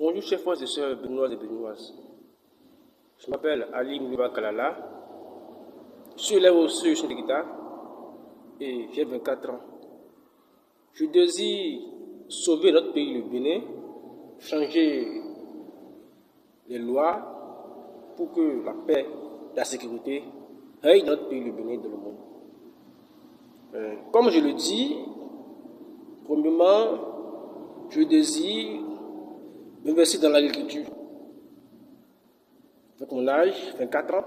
Bonjour chers frères et sœurs béninoises et béninoises. Je m'appelle Ali Mouliba Kalala. Je suis élève au CEU de guitare et j'ai 24 ans. Je désire sauver notre pays, le Bénin, changer les lois pour que la paix et la sécurité règnent dans notre pays, le Bénin, dans le monde. Comme je le dis, premièrement, je désire m'investir dans l'agriculture. Avec mon âge, 24 ans,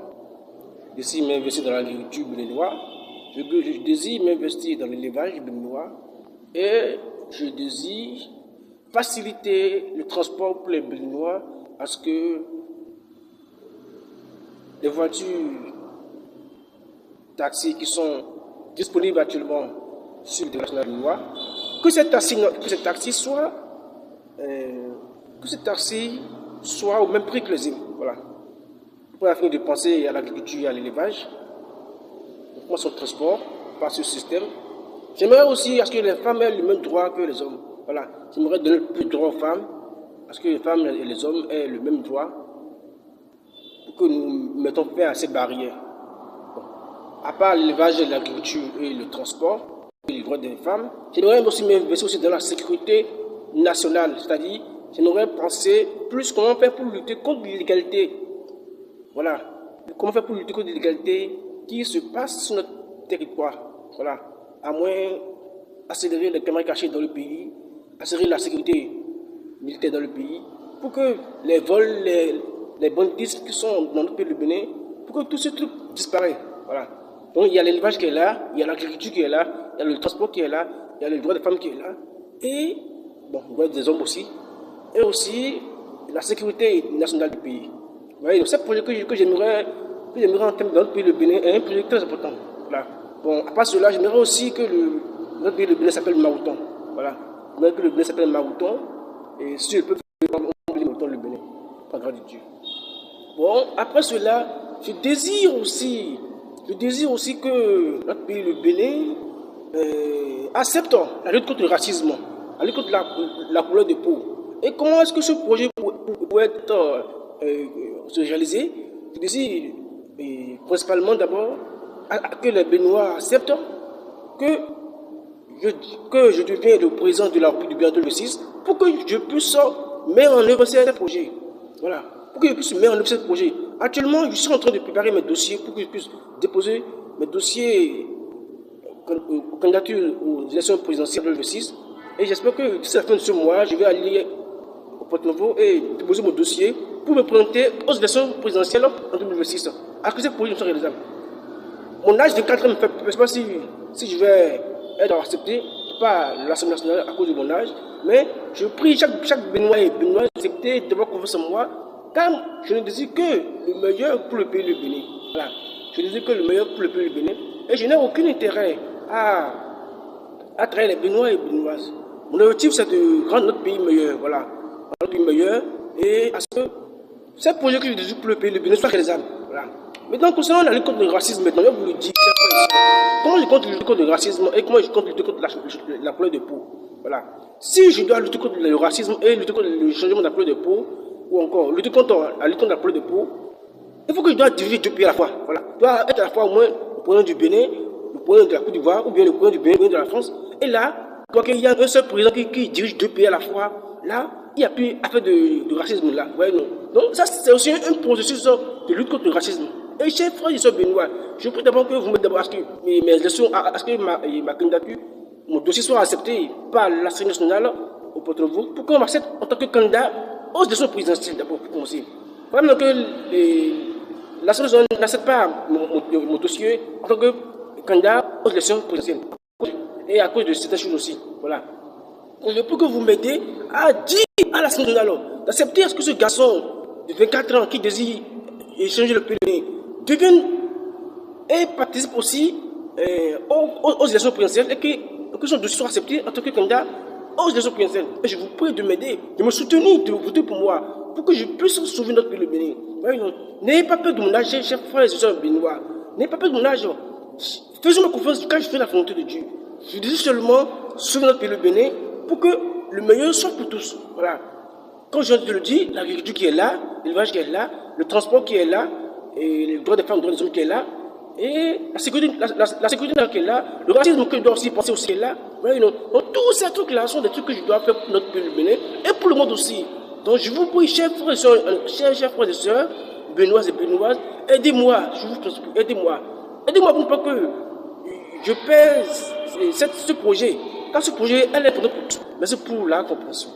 je désire m'investir dans l'agriculture béninoise. Je désire m'investir dans l'élevage béninois et je désire faciliter le transport pour les Béninois à ce que les voitures taxis qui sont disponibles actuellement sur le territoire béninois, que ces taxis soient au même prix que les îles. Voilà. Pour la fin de penser à l'agriculture et à l'élevage, moi son transport par ce système. J'aimerais aussi à ce que les femmes aient le même droit que les hommes. Voilà. J'aimerais donner plus de droits aux femmes, à ce que les femmes et les hommes aient le même droit, pour que nous mettons fin à ces barrières. Bon. À part l'élevage, l'agriculture et le transport, et les droits des femmes, j'aimerais aussi m'investir aussi dans la sécurité nationale, c'est-à-dire j'aimerais penser plus comment faire pour lutter contre l'illégalité. Voilà. Comment faire pour lutter contre l'illégalité qui se passe sur notre territoire. Voilà. À moins accélérer les caméras cachées dans le pays, accélérer la sécurité militaire dans le pays, pour que les vols, les banditismes qui sont dans notre pays, le Bénin, pour que tous ces trucs disparaissent. Voilà. Donc il y a l'élevage qui est là, il y a l'agriculture qui est là, il y a le transport qui est là, il y a le droit des femmes qui est là, et bon, le droit des hommes aussi, et aussi la sécurité nationale du pays. Vous voyez, donc c'est un projet que j'aimerais entendre dans notre pays, le Bénin, est un projet très important. Voilà. Bon, à part cela, j'aimerais aussi que notre pays, le Bénin, s'appelle Maouton. Voilà. J'aimerais que le Bénin s'appelle Maouton, et si je peux faire Maouton, le Bénin, par grâce de Dieu. Bon, après cela, je désire aussi que notre pays, le Bénin, accepte la lutte contre le racisme, la lutte contre la couleur de peau. Et comment est-ce que ce projet pourrait être se réaliser? Je désire principalement d'abord que les Béninois acceptent que je devienne le président de la République du Bénin le 6 pour que je puisse mettre en œuvre ce projet. Voilà. Pour que je puisse mettre en œuvre ce projet. Actuellement, je suis en train de préparer mes dossiers pour que je puisse déposer mes dossiers aux candidatures aux élections présidentielles le 6. Et j'espère que d'ici la fin de ce mois, je vais aller au Porte-Nouveau et déposer mon dossier pour me présenter aux élections présidentielles en 2026. À que ces projets sont réalisables. Mon âge de 4 ans ne fait, je ne sais pas si je vais être accepté par l'Assemblée nationale à cause de mon âge, mais je prie chaque Béninois et Béninoise d'accepter d'avoir confiance en moi, car je ne désire que le meilleur pour le pays du Bénin. Voilà. Je désire que le meilleur pour le pays du Bénin, et je n'ai aucun intérêt à trahir les Béninois et Béninoises. Mon objectif, c'est de rendre notre pays meilleur, voilà, notre pays meilleur, et à ce que ces projets que je désire pour le pays du Bénin soient réalisables. Voilà. Maintenant, concernant la lutte contre le racisme, maintenant, je vous le dis, comment je compte lutter contre le racisme et comment je compte lutter contre la couleur de peau. Voilà. Si je dois lutter contre le racisme et lutter contre le changement de la couleur de peau, ou encore lutter contre la couleur de peau, il faut que je dois diriger deux pays à la fois. Voilà. Je dois être à la fois au moins le président du Bénin, le président de la Côte d'Ivoire, ou bien le président du Bénin, le président de la France. Et là, quand il y a un seul président qui dirige deux pays à la fois, là, il n'y a plus affaire de racisme là. Ouais, non. Donc ça, c'est aussi un processus de lutte contre le racisme. Et chers frères et sœurs béninois, je prie d'abord que vous mettez d'abord à ce que mes élections, à ce que ma candidature, mon dossier soit accepté par l'Assemblée nationale au Porte-Nouveau pour qu'on m'accepte en tant que candidat aux élections présidentielles d'abord pour commencer. Vraiment que l'Assemblée nationale n'accepte pas mon dossier en tant que candidat aux élections présidentielles. Et à cause de certaines choses aussi. Voilà. Je peux que vous m'aidiez à dire à l'Assemblée nationale d'accepter à ce que ce garçon de 24 ans qui désire échanger le pays devienne et participe aussi aux élections présidentielles et que son dossier soit accepté en tant que candidat aux élections présidentielles. Et je vous prie de m'aider, de me soutenir, de voter pour moi, pour que je puisse sauver notre pays, le Bénin. N'ayez pas peur de mon âge, chers frères et sœurs béninois. N'ayez pas peur de mon âge. Faisons-moi confiance quand je fais la volonté de Dieu. Je désire seulement sauver notre pays, le Bénin, pour que le meilleur soit pour tous. Voilà. Comme je te le dis, l'agriculture qui est là, l'élevage qui est là, le transport qui est là, et les droits des femmes, les droits des hommes qui est là, et la sécurité, la sécurité qui est là, le racisme que je dois aussi penser aussi qui est là. Voilà, donc, tous ces trucs-là sont des trucs que je dois faire pour notre pays bénin et pour le monde aussi. Donc je vous prie, chers frères et sœurs, béninoises et béninoises, aidez-moi, je vous prie, aidez-moi. Aidez-moi pour ne pas que je pèse ce projet. Car ce projet, elle est pour nous tous, mais c'est pour la compréhension.